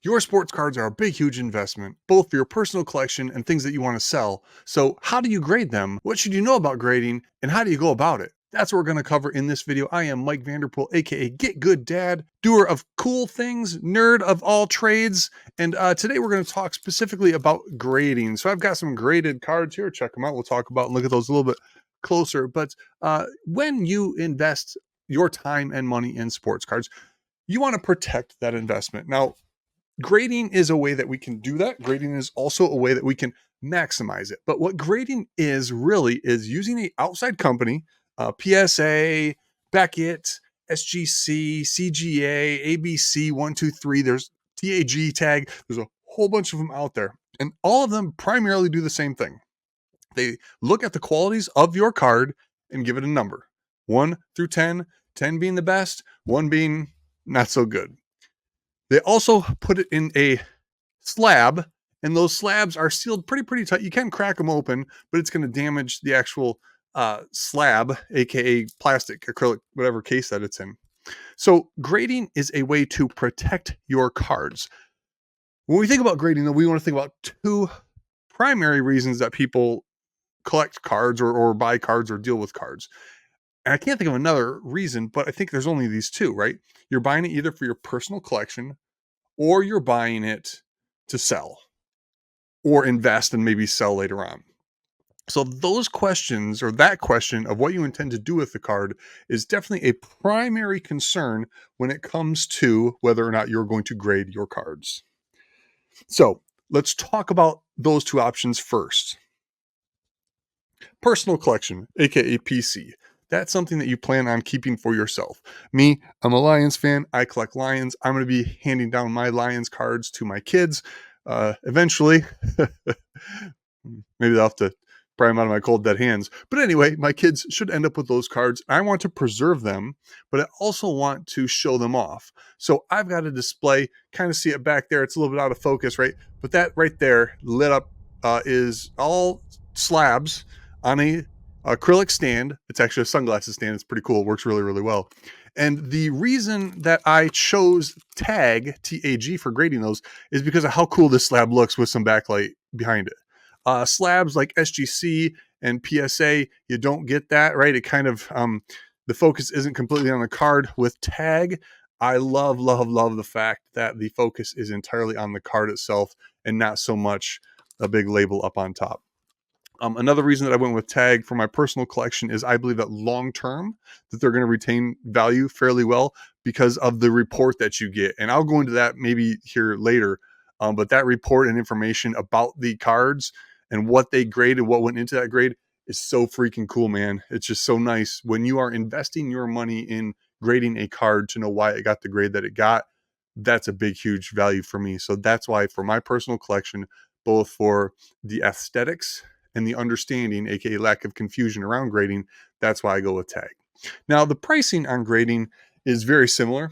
Your sports cards are a big, huge investment, both for your personal collection and things that you want to sell. So, how do you grade them? What should you know about grading? And how do you go about it? That's what we're going to cover in this video. I am Mike Vanderpool, aka Get Good Dad, doer of cool things, nerd of all trades. And today we're going to talk specifically about grading. So, I've got some graded cards here. Check them out. We'll talk about and look at those a little bit closer. But when you invest your time and money in sports cards, you want to protect that investment. Now, grading is a way that we can do that. Grading is also a way that we can maximize it. But what grading is really is using an outside company, PSA, Beckett, SGC, CGA, ABC, 123. There's TAG tag. There's a whole bunch of them out there. And all of them primarily do the same thing. They look at the qualities of your card and give it a number. 1 through 10, 10 being the best, 1 being not so good. They also put it in a slab, and those slabs are sealed pretty tight. You can crack them open, but it's going to damage the actual slab, aka plastic, acrylic, whatever case that it's in. So grading is a way to protect your cards. When we think about grading, though, we want to think about two primary reasons that people collect cards or buy cards or deal with cards. And I can't think of another reason, but I think there's only these two, right? You're buying it either for your personal collection or you're buying it to sell or invest and maybe sell later on. So those questions, or that question of what you intend to do with the card, is definitely a primary concern when it comes to whether or not you're going to grade your cards. So let's talk about those two options first. Personal collection, aka PC. That's something that you plan on keeping for yourself. Me, I'm a Lions fan. I collect Lions. I'm going to be handing down my Lions cards to my kids eventually. Maybe they'll have to pry them out of my cold, dead hands. But anyway, my kids should end up with those cards. I want to preserve them, but I also want to show them off. So I've got a display, kind of see it back there. It's a little bit out of focus, right? But that right there lit up is all slabs on a acrylic stand. It's actually a sunglasses stand. It's pretty cool. It works really well. And the reason that I chose TAG for grading those is because of how cool this slab looks with some backlight behind it. Slabs like SGC and PSA, you don't get that, right? It kind of the focus isn't completely on the card. With TAG, I love the fact that the focus is entirely on the card itself and not so much a big label up on top. Another reason that I went with TAG for my personal collection is I believe that long term that they're going to retain value fairly well because of the report that you get. And I'll go into that maybe here later. But that report and information about the cards and what they graded, what went into that grade is so freaking cool, man. It's just so nice when you are investing your money in grading a card to know why it got the grade that it got. That's a big, huge value for me. So that's why for my personal collection, both for the aesthetics and the understanding, aka lack of confusion around grading, that's why I go with TAG. Now, the pricing on grading is very similar.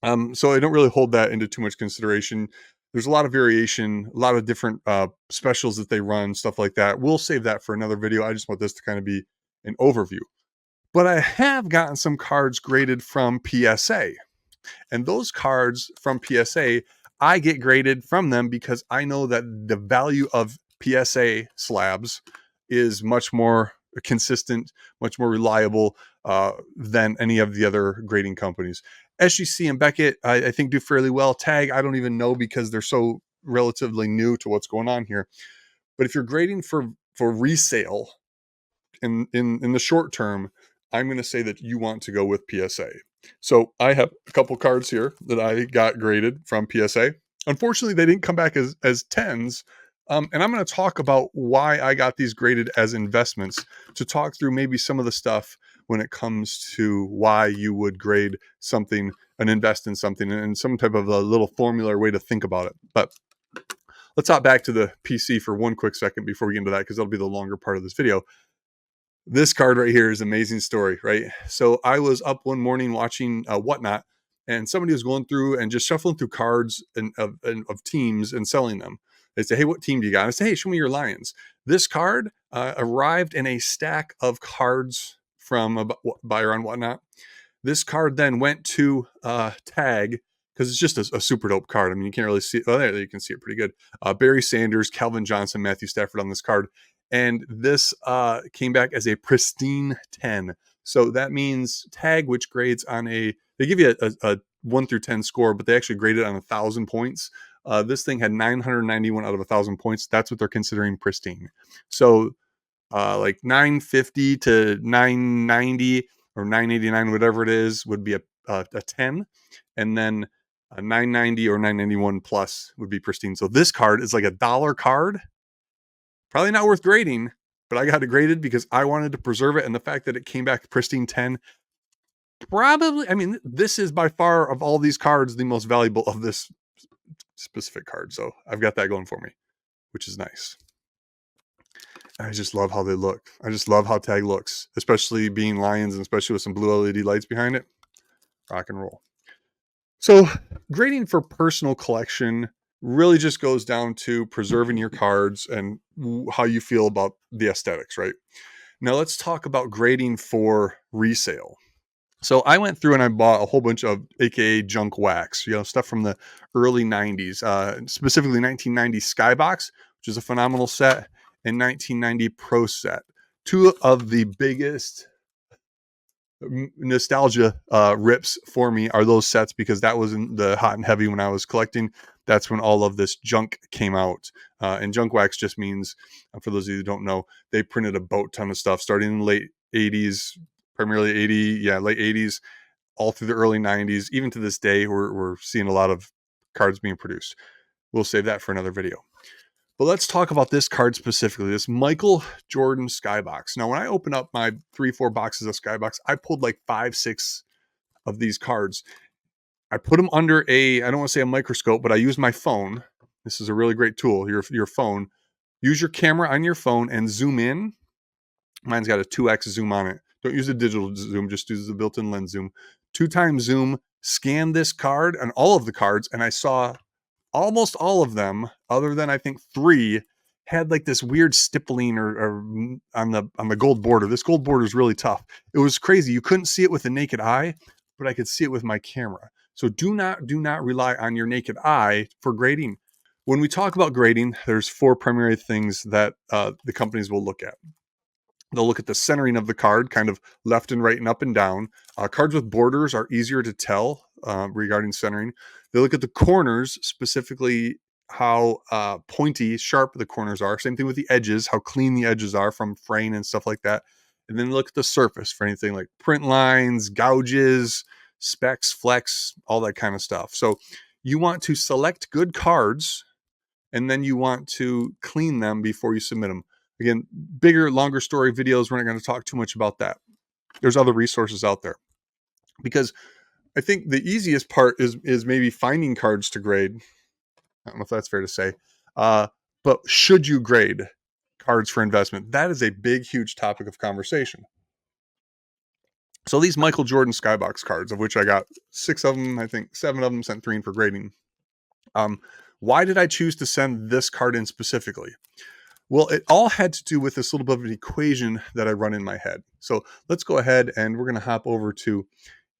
So I don't really hold that into too much consideration. There's a lot of variation, a lot of different specials that they run, stuff like that. We'll save that for another video. I just want this to kind of be an overview. But I have gotten some cards graded from PSA. And those cards from PSA, I get graded from them because I know that the value of PSA slabs is much more consistent, much more reliable than any of the other grading companies. SGC and Beckett, I think, do fairly well. TAG, I don't even know because they're so relatively new to what's going on here. But if you're grading for resale in the short term, I'm going to say that you want to go with PSA. So I have a couple cards here that I got graded from PSA. Unfortunately, they didn't come back as 10s. And I'm going to talk about why I got these graded as investments to talk through maybe some of the stuff when it comes to why you would grade something and invest in something and some type of a little formula or way to think about it. But let's hop back to the PC for one quick second before we get into that, because that'll be the longer part of this video. This card right here is an amazing story, right? So I was up one morning watching Whatnot, and somebody was going through and just shuffling through cards of teams and selling them. They say, hey, what team do you got? I say, hey, show me your Lions. This card arrived in a stack of cards from a buyer on Whatnot. This card then went to TAG because it's just a super dope card. I mean, you can't really see it. Oh, there you can see it pretty good. Barry Sanders, Calvin Johnson, Matthew Stafford on this card. And this came back as a pristine 10. So that means tag, which grades on they give you a 1 through 10 score, but they actually grade it on 1,000 points. This thing had 991 out of 1,000 points. That's what they're considering pristine. So like 950 to 990 or 989, whatever it is, would be a 10. And then a 990 or 991 plus would be pristine. So this card is like $1 card. Probably not worth grading, but I got it graded because I wanted to preserve it. And the fact that it came back pristine 10, probably, I mean, this is by far of all these cards, the most valuable of this specific card. So I've got that going for me, which is nice. I just love how they look. I just love how tag looks, especially being Lions and especially with some blue LED lights behind it. Rock and roll. So grading for personal collection really just goes down to preserving your cards and how you feel about the aesthetics, right? Now let's talk about grading for resale. So I went through and I bought a whole bunch of AKA junk wax, stuff from the early 90s, specifically 1990 Skybox, which is a phenomenal set, and 1990 Pro Set. Two of the biggest nostalgia rips for me are those sets because that was in the hot and heavy when I was collecting. That's when all of this junk came out. And junk wax just means, for those of you who don't know, they printed a boat ton of stuff starting in the late 80s, primarily late 80s, all through the early 90s. Even to this day, we're seeing a lot of cards being produced. We'll save that for another video. But let's talk about this card specifically, this Michael Jordan Skybox. Now, when I opened up my 3-4 boxes of Skybox, I pulled like 5-6 of these cards. I put them under I don't want to say a microscope, but I used my phone. This is a really great tool, your phone. Use your camera on your phone and zoom in. Mine's got a 2x zoom on it. Don't use a digital zoom, just use the built-in lens zoom. 2x zoom, scan this card and all of the cards, and I saw almost all of them, other than I think 3, had like this weird stippling or on the gold border. This gold border is really tough. It was crazy. You couldn't see it with the naked eye, but I could see it with my camera. So do not rely on your naked eye for grading. When we talk about grading, there's 4 primary things that the companies will look at. They'll look at the centering of the card, kind of left and right and up and down. Cards with borders are easier to tell regarding centering. They look at the corners, specifically how pointy, sharp the corners are. Same thing with the edges, how clean the edges are from fraying and stuff like that. And then look at the surface for anything like print lines, gouges, specks, flecks, all that kind of stuff. So you want to select good cards, and then you want to clean them before you submit them. Again, bigger, longer story videos. We're not going to talk too much about that. There's other resources out there. Because I think the easiest part is maybe finding cards to grade. I don't know if that's fair to say. But should you grade cards for investment? That is a big, huge topic of conversation. So these Michael Jordan Skybox cards, of which I got 6 of them, I think 7 of them, sent 3 in for grading. Why did I choose to send this card in specifically? Well, it all had to do with this little bit of an equation that I run in my head. So let's go ahead and we're going to hop over to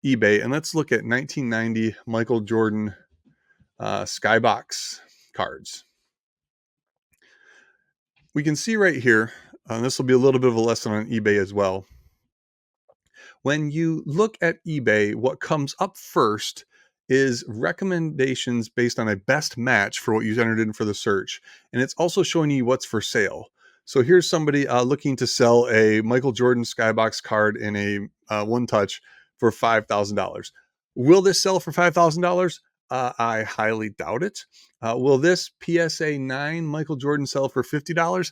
eBay and let's look at 1990 Michael Jordan Skybox cards. We can see right here, this will be a little bit of a lesson on eBay as well. When you look at eBay, what comes up first is recommendations based on a best match for what you entered in for the search. And it's also showing you what's for sale. So here's somebody looking to sell a Michael Jordan Skybox card in a one touch for $5,000. Will this sell for $5,000? I highly doubt it. Will this PSA 9 Michael Jordan sell for $50?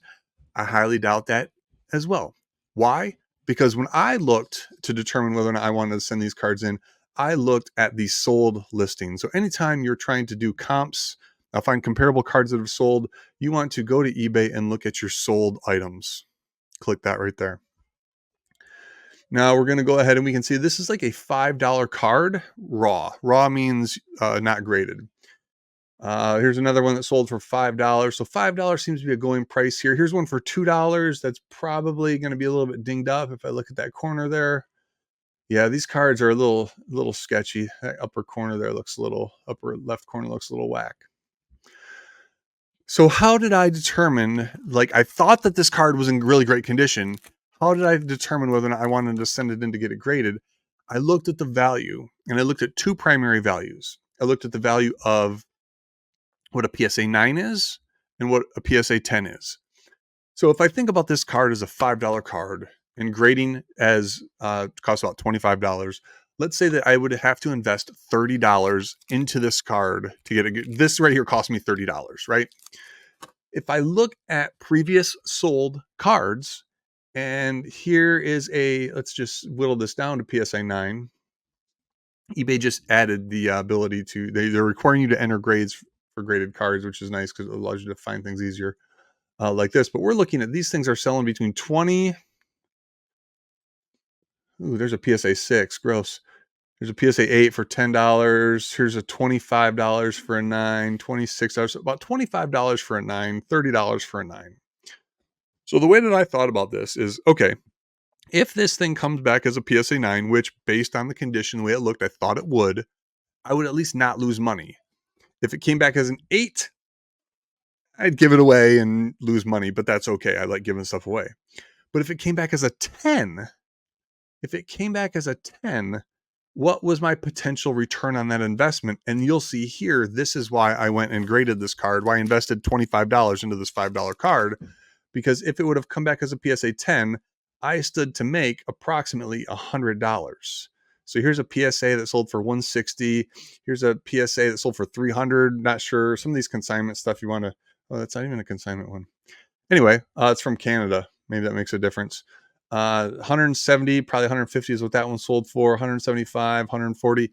I highly doubt that as well. Why? Because when I looked to determine whether or not I wanted to send these cards in, I looked at the sold listing. So anytime you're trying to do comps, find comparable cards that have sold, you want to go to eBay and look at your sold items. Click that right there. Now we're going to go ahead and we can see this is like a $5 card raw. Raw means not graded. Here's another one that sold for $5. So $5 seems to be a going price here. Here's one for $2. That's probably going to be a little bit dinged up if I look at that corner there. Yeah, these cards are a little sketchy. That upper corner there looks a little, upper left corner looks a little whack. So how did I determine, like, I thought that this card was in really great condition. How did I determine whether or not I wanted to send it in to get it graded? I looked at the value, and I looked at two primary values. I looked at the value of what a PSA 9 is and what a PSA 10 is. So if I think about this card as a $5 card and grading as costs about $25, let's say that I would have to invest $30 into this card to get it. This right here cost me $30, right? If I look at previous sold cards, and here is let's just whittle this down to PSA 9. eBay just added the ability to, they're requiring you to enter grades for graded cards, which is nice because it allows you to find things easier like this. But we're looking at, these things are selling between 20. Ooh, there's a PSA 6. Gross. There's a PSA 8 for $10. Here's a $25 for a 9, $26, about $25 for a 9, $30 for a 9. So the way that I thought about this is, okay, if this thing comes back as a PSA 9, which based on the condition, the way it looked, I thought it would, I would at least not lose money. If it came back as an 8, I'd give it away and lose money, but that's okay. I like giving stuff away. But if it came back as a 10, what was my potential return on that investment? And you'll see here, this is why I went and graded this card, why I invested $25 into this $5 card, because if it would have come back as a PSA 10, I stood to make approximately $100. So here's a PSA that sold for $160. Here's a PSA that sold for $300. Not sure. Some of these consignment stuff you want to, oh, that's not even a consignment one. Anyway, it's from Canada. Maybe that makes a difference. 170, probably 150 is what that one sold for. 175, 140.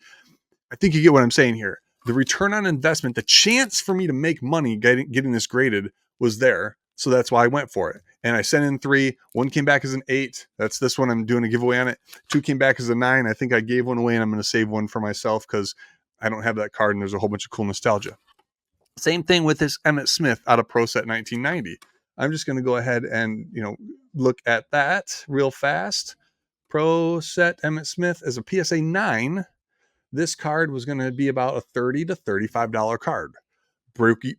I think you get what I'm saying here. The return on investment, the chance for me to make money getting this graded was there. So that's why I went for it. And I sent in 3. 1 came back as an 8. That's this one. I'm doing a giveaway on it. 2 came back as a 9. I think I gave one away, and I'm going to save one for myself because I don't have that card, and there's a whole bunch of cool nostalgia. Same thing with this Emmitt Smith out of Pro Set 1990. I'm just going to go ahead and, look at that real fast. Pro Set Emmitt Smith as a PSA 9. This card was going to be about a $30 to $35 card.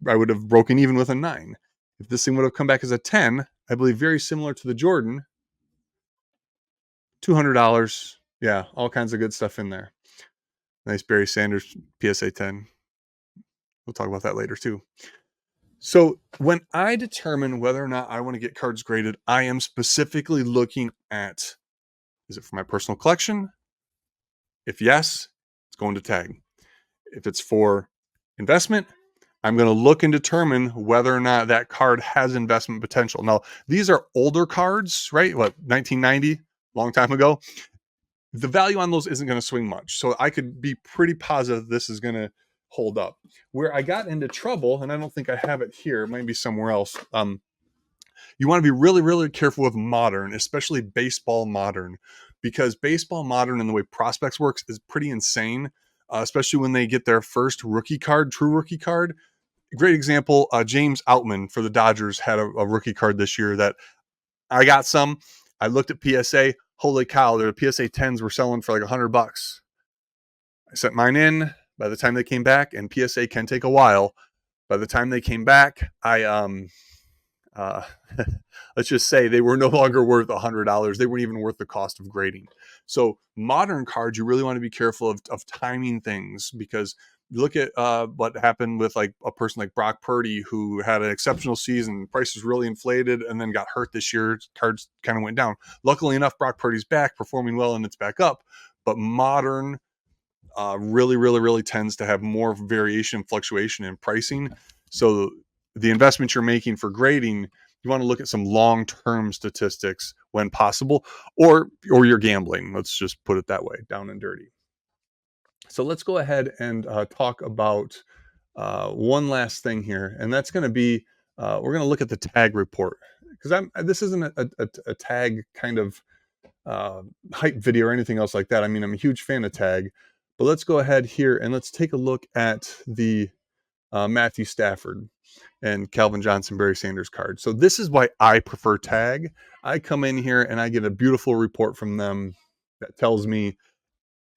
I would have broken even with a 9. If this thing would have come back as a 10, I believe very similar to the Jordan, $200. Yeah, all kinds of good stuff in there. Nice Barry Sanders PSA 10. We'll talk about that later too. So when I determine whether or not I want to get cards graded, I am specifically looking at, is it for my personal collection? If yes, it's going to tag. If it's for investment, I'm going to look and determine whether or not that card has investment potential. Now, these are older cards, right? 1990, long time ago. The value on those isn't going to swing much. So I could be pretty positive this is going to hold up. Where I got into trouble, and I don't think I have it here, it might be somewhere else. You want to be really, really careful with modern, especially baseball modern, because baseball modern and the way prospects works is pretty insane, especially when they get their first rookie card, true rookie card. Great example, James Outman for the Dodgers had a rookie card this year that I got some. I looked at PSA. Holy cow, their PSA 10s were selling for like $100. I sent mine in. By the time they came back, and PSA can take a while. By the time they came back, let's just say they were no longer worth $100. They weren't even worth the cost of grading. So modern cards, you really want to be careful of timing things, because look at what happened with like a person like Brock Purdy, who had an exceptional season, prices really inflated, and then got hurt this year. Cards kind of went down. Luckily enough, Brock Purdy's back, performing well, and it's back up. But modern really, really, really tends to have more variation, fluctuation in pricing. So the investment you're making for grading, you want to look at some long-term statistics when possible, or you're gambling. Let's just put it that way, down and dirty. So let's go ahead and talk about one last thing here, and that's going to be we're going to look at the tag report, because this isn't a tag kind of hype video or anything else like that. I mean, I'm a huge fan of tag, but let's go ahead here and let's take a look at the Matthew Stafford and Calvin Johnson, Barry Sanders card. So this is why I prefer tag. I come in here and I get a beautiful report from them. that tells me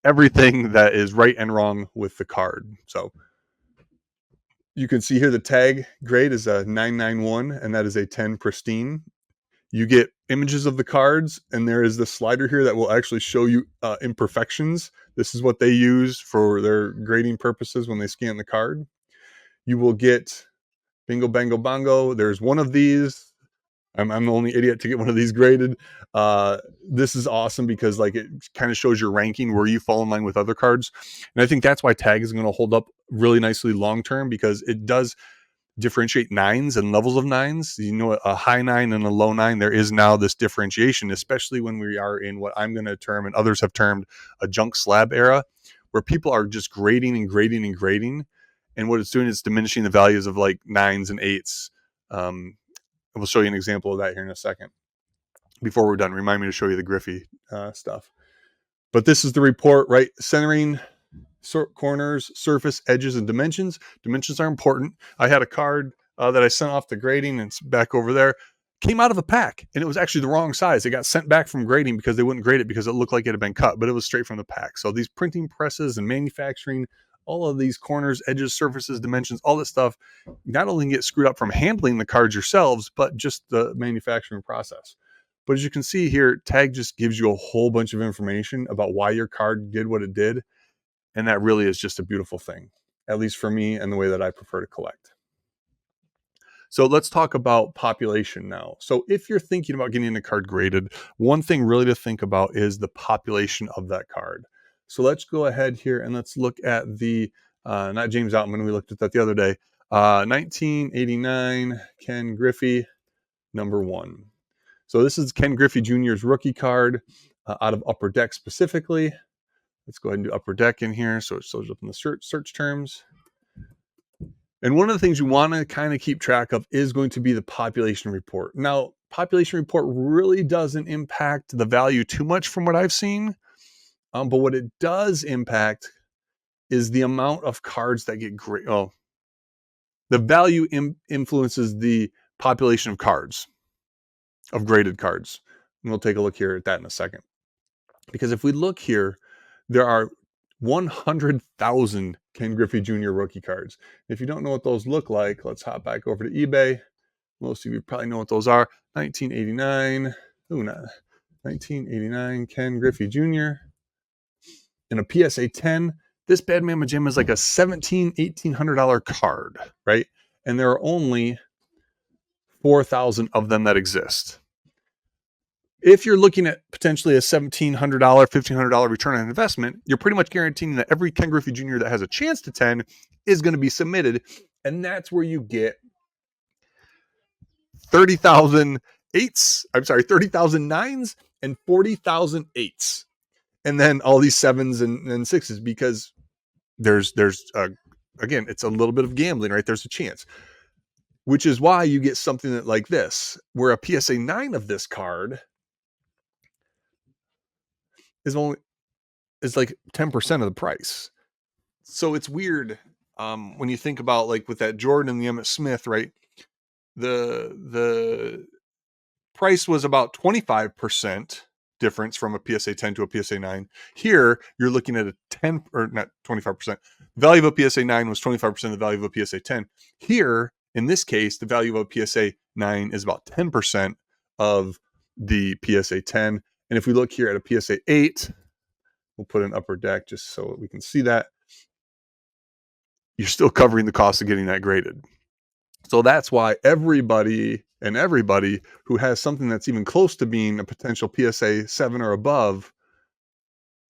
everything that is right and wrong with the card. So you can see here the tag grade is a 991, and that is a 10 pristine. You get images of the cards, and there is the slider here that will actually show you imperfections. This is what they use for their grading purposes when they scan the card. You will get bingo, bango, bongo. There's one of these. I'm the only idiot to get one of these graded. This is awesome because like it kind of shows your ranking where you fall in line with other cards. And I think that's why tag is going to hold up really nicely long term, because it does differentiate nines and levels of nines. You know, a high nine and a low nine, there is now this differentiation, especially when we are in what I'm going to term and others have termed a junk slab era, where people are just grading and grading and grading. And what it's doing is diminishing the values of like nines and eights. We'll show you an example of that here in a second. Before we're done, remind me to show you the Griffey stuff. But this is the report, right? Centering, corners, surface, edges, and dimensions. Dimensions are important. I had a card that I sent off to grading, and it's back over there. Came out of a pack, and it was actually the wrong size. It got sent back from grading because they wouldn't grade it because it looked like it had been cut, but it was straight from the pack. So these printing presses and manufacturing, all of these corners, edges, surfaces, dimensions, all this stuff, not only get screwed up from handling the cards yourselves, but just the manufacturing process. But as you can see here, tag just gives you a whole bunch of information about why your card did what it did. And that really is just a beautiful thing, at least for me and the way that I prefer to collect. So let's talk about population now. So if you're thinking about getting a card graded, one thing really to think about is the population of that card. So let's go ahead here and let's look at the, not James Outman, we looked at that the other day, 1989 Ken Griffey, number 1. So this is Ken Griffey Jr.'s rookie card out of Upper Deck specifically. Let's go ahead and do Upper Deck in here so it shows up in the search terms. And one of the things you want to kind of keep track of is going to be the population report. Now, population report really doesn't impact the value too much from what I've seen. But what it does impact is the amount of cards that get graded. Oh, the value influences the population of cards, of graded cards. And we'll take a look here at that in a second. Because if we look here, there are 100,000 Ken Griffey Jr. rookie cards. If you don't know what those look like, let's hop back over to eBay. Most of you probably know what those are. 1989. Ooh, not 1989 Ken Griffey Jr. in a PSA 10. This Bad Mama Jam is like a $1,800 card, right? And there are only 4,000 of them that exist. If you're looking at potentially a $1,700, $1,500 return on investment, you're pretty much guaranteeing that every Ken Griffey Jr. that has a chance to 10 is going to be submitted. And that's where you get 30,000 eights. I'm sorry, 30,000 nines and 40,000 eights. And then all these sevens and sixes, because there's again, it's a little bit of gambling, right? There's a chance, which is why you get something that like this, where a PSA 9 of this card is like 10% of the price. So it's weird when you think about like with that Jordan and the Emmitt Smith, right? The price was about 25% difference from a PSA 10 to a PSA 9. Here, you're looking at a 10 or not 25%. The value of a PSA 9 was 25% of the value of a PSA 10. Here, in this case, the value of a PSA 9 is about 10% of the PSA 10. And if we look here at a PSA 8, we'll put an Upper Deck just so we can see that. You're still covering the cost of getting that graded. So that's why everybody who has something that's even close to being a potential PSA 7 or above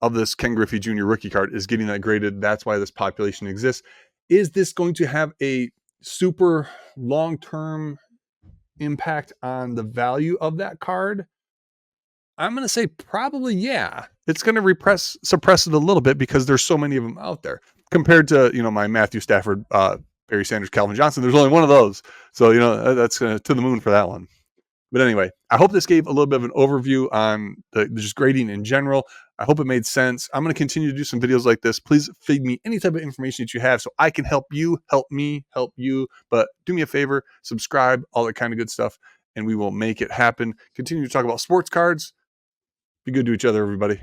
of this Ken Griffey Jr. rookie card is getting that graded. That's why this population exists. Is this going to have a super long-term impact on the value of that card? I'm going to say probably, yeah. It's going to suppress it a little bit because there's so many of them out there compared to, my Matthew Stafford, Barry Sanders, Calvin Johnson. There's only one of those. So, that's to the moon for that one. But anyway, I hope this gave a little bit of an overview on just grading in general. I hope it made sense. I'm going to continue to do some videos like this. Please feed me any type of information that you have so I can help you, help me, help you. But do me a favor, subscribe, all that kind of good stuff, and we will make it happen. Continue to talk about sports cards. Be good to each other, everybody.